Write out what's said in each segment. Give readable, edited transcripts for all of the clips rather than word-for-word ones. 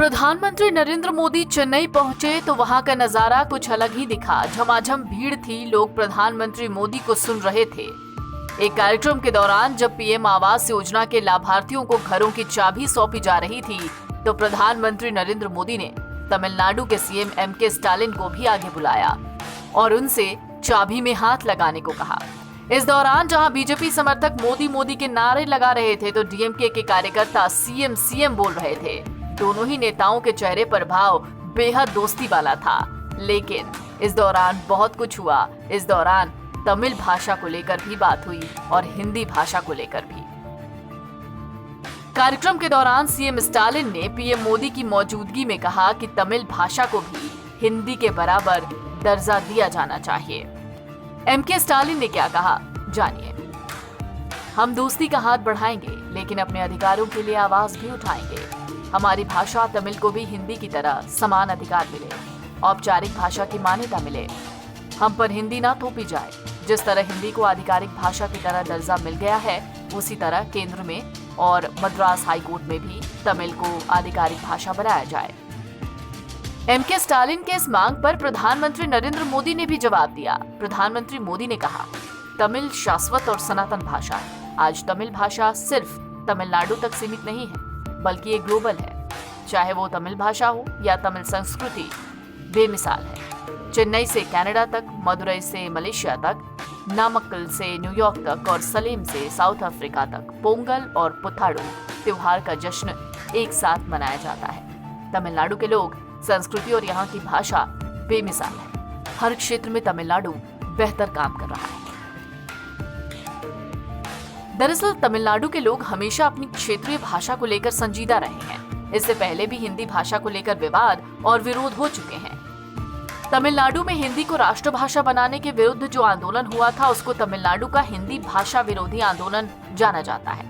प्रधानमंत्री नरेंद्र मोदी चेन्नई पहुंचे तो वहां का नजारा कुछ अलग ही दिखा। झमाझम भीड़ थी, लोग प्रधानमंत्री मोदी को सुन रहे थे। एक कार्यक्रम के दौरान जब पीएम आवास योजना के लाभार्थियों को घरों की चाबी सौंपी जा रही थी तो प्रधानमंत्री नरेंद्र मोदी ने तमिलनाडु के सीएम एमके स्टालिन को भी आगे बुलाया और उनसे चाबी में हाथ लगाने को कहा। इस दौरान जहां बीजेपी समर्थक मोदी मोदी के नारे लगा रहे थे तो डीएमके के कार्यकर्ता सीएम सीएम बोल रहे थे। दोनों ही नेताओं के चेहरे पर भाव बेहद दोस्ती वाला था। लेकिन इस दौरान बहुत कुछ हुआ। इस दौरान तमिल भाषा को लेकर भी बात हुई और हिंदी भाषा को लेकर भी। कार्यक्रम के दौरान सीएम स्टालिन ने पीएम मोदी की मौजूदगी में कहा कि तमिल भाषा को भी हिंदी के बराबर दर्जा दिया जाना चाहिए। एमके स्टालिन ने क्या कहा, जानिए। हम दोस्ती का हाथ बढ़ाएंगे लेकिन अपने अधिकारों के लिए आवाज भी उठाएंगे। हमारी भाषा तमिल को भी हिंदी की तरह समान अधिकार मिले, औपचारिक भाषा की मान्यता मिले। हम पर हिंदी ना थोपी जाए। जिस तरह हिंदी को आधिकारिक भाषा की तरह दर्जा मिल गया है उसी तरह केंद्र में और मद्रास हाईकोर्ट में भी तमिल को आधिकारिक भाषा बनाया जाए। एमके स्टालिन के इस मांग पर प्रधानमंत्री नरेंद्र मोदी ने भी जवाब दिया। प्रधानमंत्री मोदी ने कहा, तमिल शाश्वत और सनातन भाषा है। आज तमिल भाषा सिर्फ तमिलनाडु तक सीमित नहीं है बल्कि ये ग्लोबल है। चाहे वो तमिल भाषा हो या तमिल संस्कृति बेमिसाल है। चेन्नई से कनाडा तक, मदुरई से मलेशिया तक, नामक्कल से न्यूयॉर्क तक और सलेम से साउथ अफ्रीका तक पोंगल और पुथाडू त्योहार का जश्न एक साथ मनाया जाता है। तमिलनाडु के लोग, संस्कृति और यहाँ की भाषा बेमिसाल है। हर क्षेत्र में तमिलनाडु बेहतर काम कर रहा है। दरअसल तमिलनाडु के लोग हमेशा अपनी क्षेत्रीय भाषा को लेकर संजीदा रहे हैं। इससे पहले भी हिंदी भाषा को लेकर विवाद और विरोध हो चुके हैं। तमिलनाडु में हिंदी को राष्ट्रभाषा बनाने के विरुद्ध जो आंदोलन हुआ था उसको तमिलनाडु का हिंदी भाषा विरोधी आंदोलन जाना जाता है।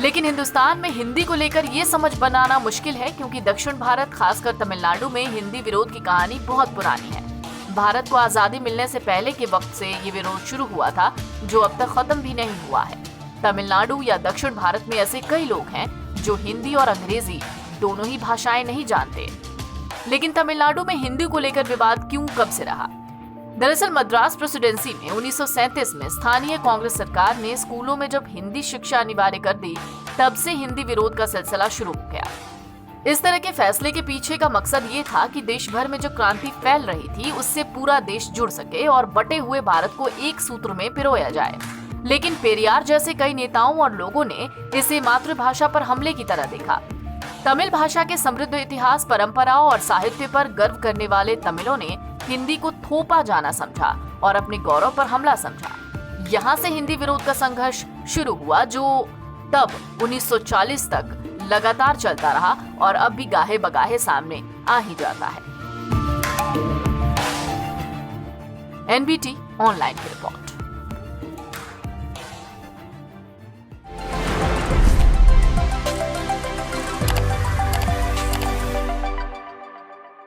लेकिन हिंदुस्तान में हिंदी को लेकर ये समझ बनाना मुश्किल है क्योंकि दक्षिण भारत, खासकर तमिलनाडु में हिंदी विरोध की कहानी बहुत पुरानी है। भारत को आजादी मिलने से पहले के वक्त से ये विरोध शुरू हुआ था जो अब तक खत्म भी नहीं हुआ है। तमिलनाडु या दक्षिण भारत में ऐसे कई लोग हैं जो हिंदी और अंग्रेजी दोनों ही भाषाएं नहीं जानते। लेकिन तमिलनाडु में हिंदी को लेकर विवाद क्यों, कब से रहा? दरअसल मद्रास प्रेसिडेंसी में 1937 में स्थानीय कांग्रेस सरकार ने स्कूलों में जब हिंदी शिक्षा अनिवार्य कर दी तब से हिंदी विरोध का सिलसिला शुरू हो गया। इस तरह के फैसले के पीछे का मकसद ये था कि देश भर में जो क्रांति फैल रही थी उससे पूरा देश जुड़ सके और बटे हुए भारत को एक सूत्र में पिरोया जाए। लेकिन पेरियार जैसे कई नेताओं और लोगों ने इसे मातृभाषा पर हमले की तरह देखा। तमिल भाषा के समृद्ध इतिहास, परंपराओं और साहित्य पर गर्व करने वाले तमिलों ने हिंदी को थोपा जाना समझा और अपने गौरव पर हमला समझा। यहाँ से हिंदी विरोध का संघर्ष शुरू हुआ जो तब 1940 तक लगातार चलता रहा और अब भी गाहे बगाहे सामने आ ही जाता है। एनबीटी ऑनलाइन की रिपोर्ट।